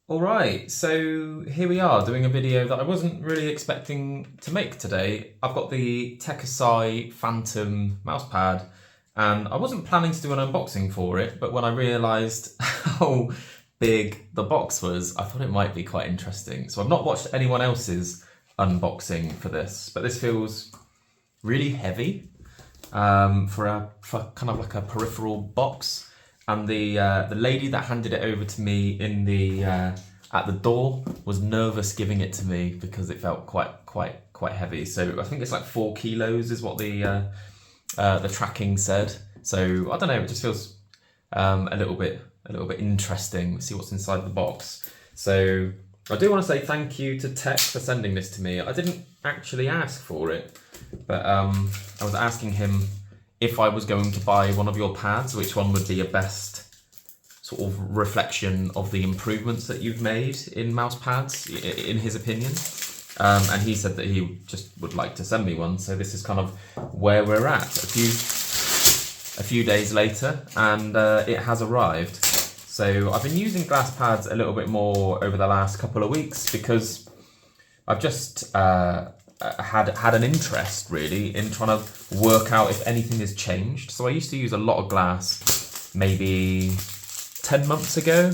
Alright, so here we are doing a video that I wasn't really expecting to make today. I've got the Tekkusai Phantom mousepad and I wasn't planning to do an unboxing for it, but when I realised how big the box was, I thought it might be quite interesting. So I've not watched anyone else's unboxing for this, but this feels really heavy for kind of like a peripheral box. And the lady that handed it over to me in the at the door was nervous giving it to me because it felt quite heavy. So I think it's like 4 kilos is what the tracking said. So I don't know. It just feels a little bit interesting. Let's see what's inside the box. So I do want to say thank you to Tech for sending this to me. I didn't actually ask for it, but I was asking him if I was going to buy one of your pads, which one would be a best sort of reflection of the improvements that you've made in mouse pads, in his opinion. And he said that he just would like to send me one. So this is kind of where we're at a few days later, and it has arrived. So I've been using glass pads a little bit more over the last couple of weeks because I've just had an interest really in trying to work out if anything has changed. So I used to use a lot of glass maybe 10 months ago,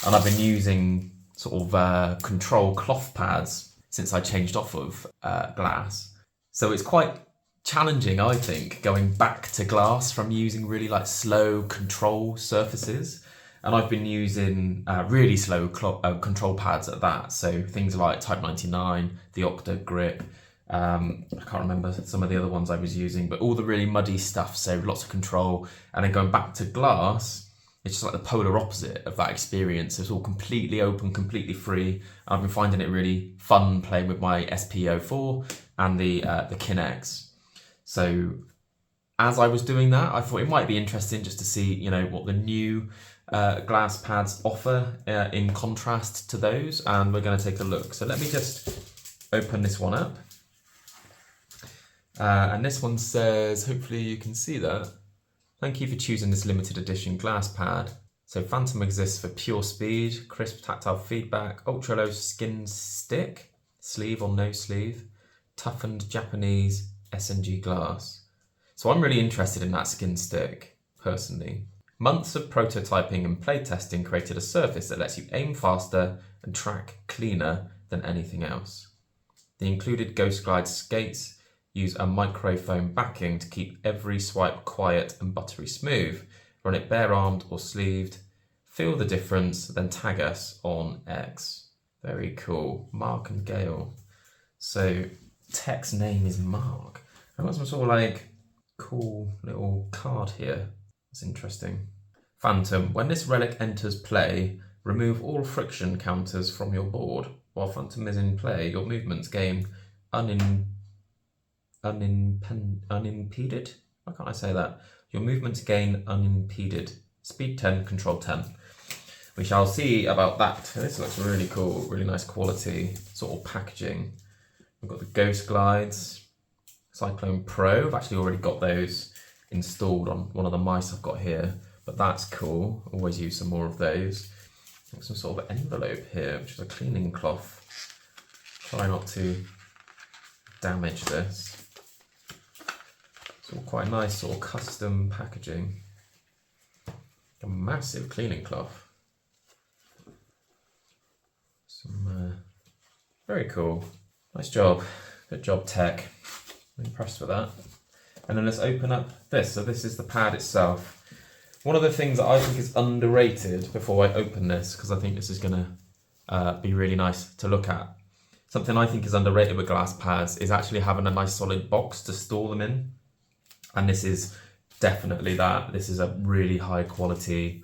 and I've been using sort of control cloth pads since I changed off of glass. So it's quite challenging, I think, going back to glass from using really like slow control surfaces. And I've been using really slow control pads at that. So things like Type 99, the Octa Grip, I can't remember some of the other ones I was using, but all the really muddy stuff, so lots of control. And then going back to glass, it's just like the polar opposite of that experience. It's all completely open, completely free. I've been finding it really fun playing with my SP04 and the Kinex. So as I was doing that, I thought it might be interesting just to see, you know, what the new glass pads offer in contrast to those, and we're going to take a look. So let me just open this one up. And this one says, hopefully you can see that. Thank you for choosing this limited edition glass pad. So Phantom exists for pure speed, crisp tactile feedback, ultra low skin stick, sleeve or no sleeve, toughened Japanese S&G glass. So I'm really interested in that skin stick, personally. Months of prototyping and playtesting created a surface that lets you aim faster and track cleaner than anything else. The included Ghost Glide skates use a microfoam backing to keep every swipe quiet and buttery smooth. Run it bare-armed or sleeved. Feel the difference, then tag us on X. Very cool. Mark and Gail. So Tech's name is Mark. I've got some sort of like cool little card here. That's interesting. Phantom. When this relic enters play, remove all friction counters from your board. While Phantom is in play, your movements gain unimpeded? Why can't I say that? Your movements gain unimpeded. Speed 10, control 10. We shall see about that. This looks really cool, really nice quality sort of packaging. We've got the Ghost Glides, Cyclone Pro. I've actually already got those installed on one of the mice I've got here, but that's cool. Always use some more of those. Got some sort of envelope here, which is a cleaning cloth. Try not to damage this. It's all quite nice sort of custom packaging. A massive cleaning cloth. Some very cool. Nice job. Good job, Tech. I'm impressed with that. And then let's open up this. So this is the pad itself. One of the things that I think is underrated before I open this, because I think this is going to be really nice to look at. Something I think is underrated with glass pads is actually having a nice solid box to store them in. And this is definitely that. This is a really high quality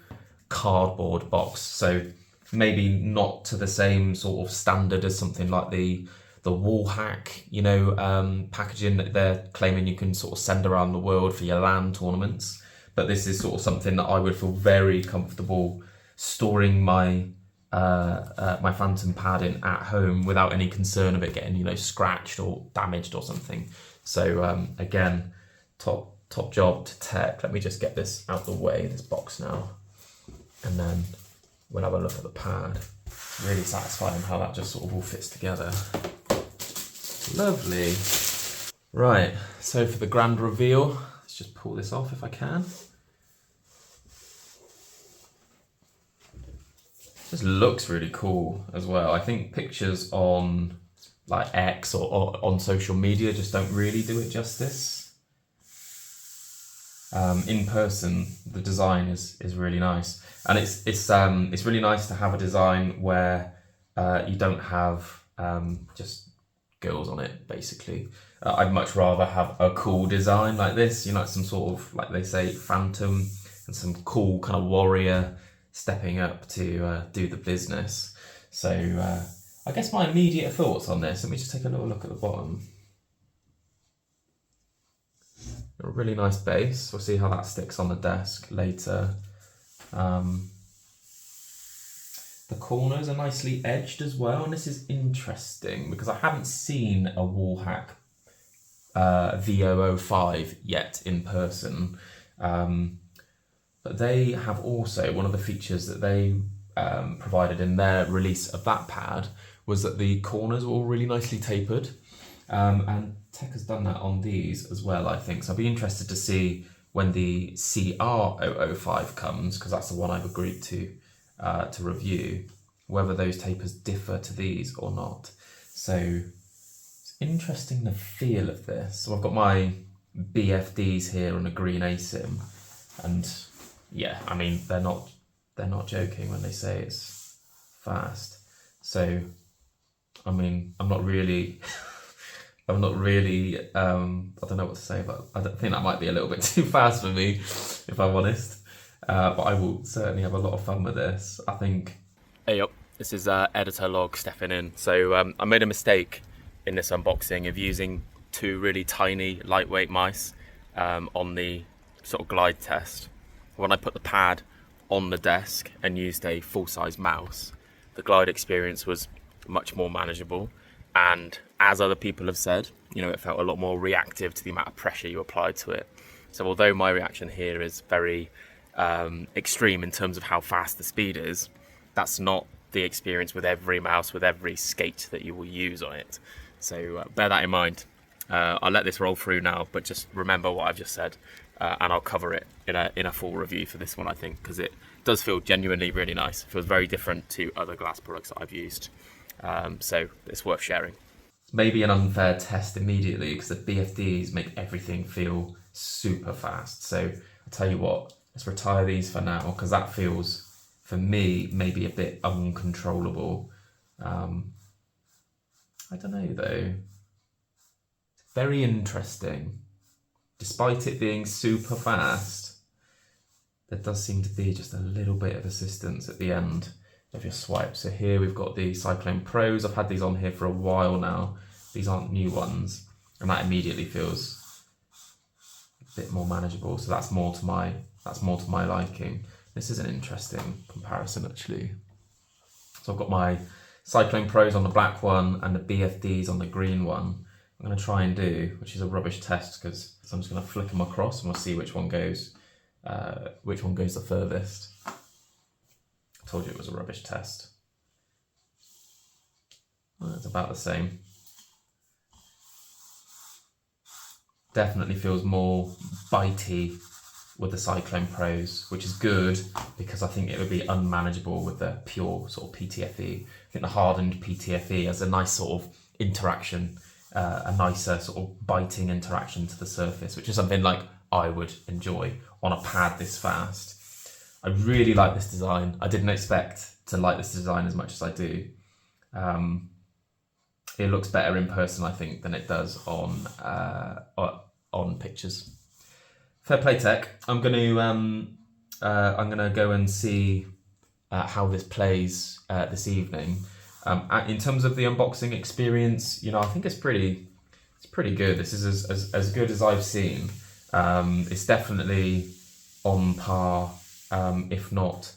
cardboard box. So maybe not to the same sort of standard as something like the wall hack, you know, packaging that they're claiming you can sort of send around the world for your LAN tournaments. But this is sort of something that I would feel very comfortable storing my my Phantom pad in at home without any concern of it getting, you know, scratched or damaged or something. So again, top job to Tech. Let me just get this out the way, this box now, and then we'll have a look at the pad. Really satisfying how that just sort of all fits together. Lovely. Right, so for the grand reveal, let's just pull this off if I can. Just looks really cool as well. I think pictures on like X or on social media just don't really do it justice. In person, the design is really nice, and it's really nice to have a design where you don't have just girls on it. Basically, I'd much rather have a cool design like this. You know, some sort of, like they say, phantom, and some cool kind of warrior stepping up to do the business. So I guess my immediate thoughts on this. Let me just take a little look at the bottom. A really nice base. We'll see how that sticks on the desk later. The corners are nicely edged as well, and this is interesting because I haven't seen a wallhack V005 yet in person. But they have also, one of the features that they provided in their release of that pad was that the corners were all really nicely tapered. And Tech has done that on these as well, I think. So I'll be interested to see when the CR005 comes, because that's the one I've agreed to review, whether those tapers differ to these or not. So it's interesting, the feel of this. So I've got my BFDs here on a green ASIM, and yeah, I mean, they're not joking when they say it's fast. So I mean, I'm not really I don't know what to say, but I think that might be a little bit too fast for me, if I'm honest. But I will certainly have a lot of fun with this, I think. Hey up, this is Editor Log stepping in. So I made a mistake in this unboxing of using two really tiny, lightweight mice on the sort of glide test. When I put the pad on the desk and used a full-size mouse, the glide experience was much more manageable. And as other people have said, you know, it felt a lot more reactive to the amount of pressure you applied to it. So although my reaction here is very extreme in terms of how fast the speed is, that's not the experience with every mouse, with every skate that you will use on it. So bear that in mind. I'll let this roll through now, but just remember what I've just said, and I'll cover it in a full review for this one, I think, because it does feel genuinely really nice. It feels very different to other glass products that I've used. So it's worth sharing. Maybe an unfair test immediately because the BFDs make everything feel super fast. So I'll tell you what, let's retire these for now because that feels, for me, maybe a bit uncontrollable. I don't know though. It's very interesting. Despite it being super fast, there does seem to be just a little bit of assistance at the end of your swipe. So here we've got the Cyclone Pros. I've had these on here for a while now. These aren't new ones, and that immediately feels a bit more manageable. So that's more to my liking. This is an interesting comparison actually. So I've got my Cyclone Pros on the black one and the BFDs on the green one. I'm going to try and do, which is a rubbish test because I'm just going to flick them across and we'll see which one goes the furthest. Told you it was a rubbish test. Well, it's about the same. Definitely feels more bitey with the Cyclone Pros, which is good because I think it would be unmanageable with the pure sort of PTFE. I think the hardened PTFE has a nice sort of interaction, a nicer sort of biting interaction to the surface, which is something like I would enjoy on a pad this fast. I really like this design. I didn't expect to like this design as much as I do. It looks better in person, I think, than it does on pictures. Fair play, Tech. I'm gonna go and see how this plays this evening. In terms of the unboxing experience, you know, I think it's pretty good. This is as good as I've seen. It's definitely on par, if not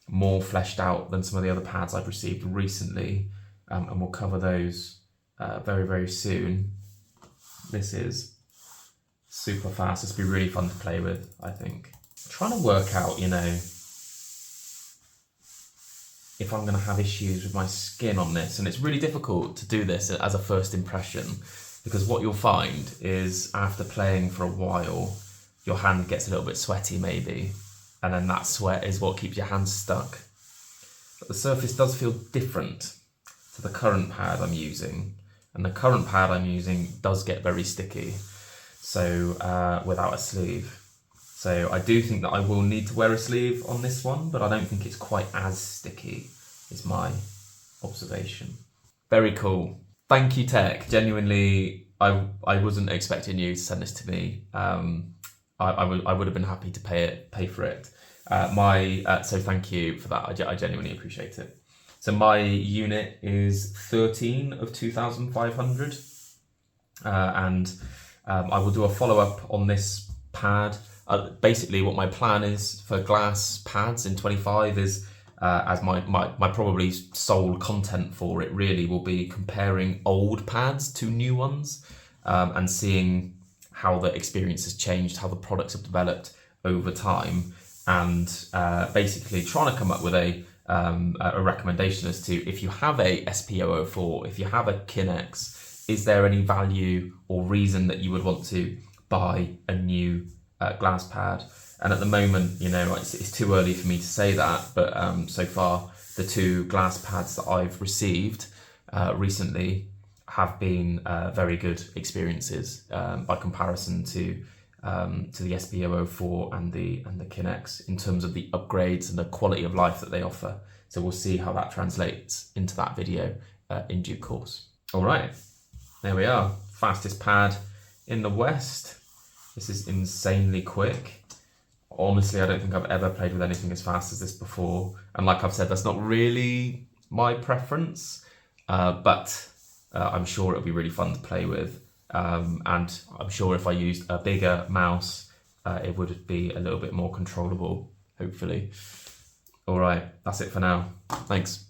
more fleshed out than some of the other pads I've received recently, and we'll cover those very, very soon. This is super fast. This will be really fun to play with, I think. I'm trying to work out, you know, if I'm going to have issues with my skin on this. And it's really difficult to do this as a first impression, because what you'll find is after playing for a while, your hand gets a little bit sweaty maybe, and then that sweat is what keeps your hands stuck. But the surface does feel different to the current pad I'm using, and the current pad I'm using does get very sticky, so without a sleeve. So I do think that I will need to wear a sleeve on this one, but I don't think it's quite as sticky, is my observation. Very cool. Thank you, Tech. Genuinely, I wasn't expecting you to send this to me. I would have been happy to pay for it. So thank you for that. I genuinely appreciate it. So my unit is 13 of 2,500, and I will do a follow-up on this pad. Basically, what my plan is for glass pads in 25 is, as my probably sole content for it really will be comparing old pads to new ones, and seeing how the experience has changed, how the products have developed over time, and basically trying to come up with a recommendation as to, if you have a SP004, if you have a Kinex, is there any value or reason that you would want to buy a new glass pad? And at the moment, you know, it's too early for me to say that, but so far the two glass pads that I've received recently have been very good experiences by comparison to the SP004 and the Kinex in terms of the upgrades and the quality of life that they offer. So we'll see how that translates into that video in due course. All right, there we are. Fastest pad in the West. This is insanely quick. Honestly, I don't think I've ever played with anything as fast as this before. And like I've said, that's not really my preference, but I'm sure it'll be really fun to play with. And I'm sure if I used a bigger mouse, it would be a little bit more controllable, hopefully. All right, that's it for now. Thanks.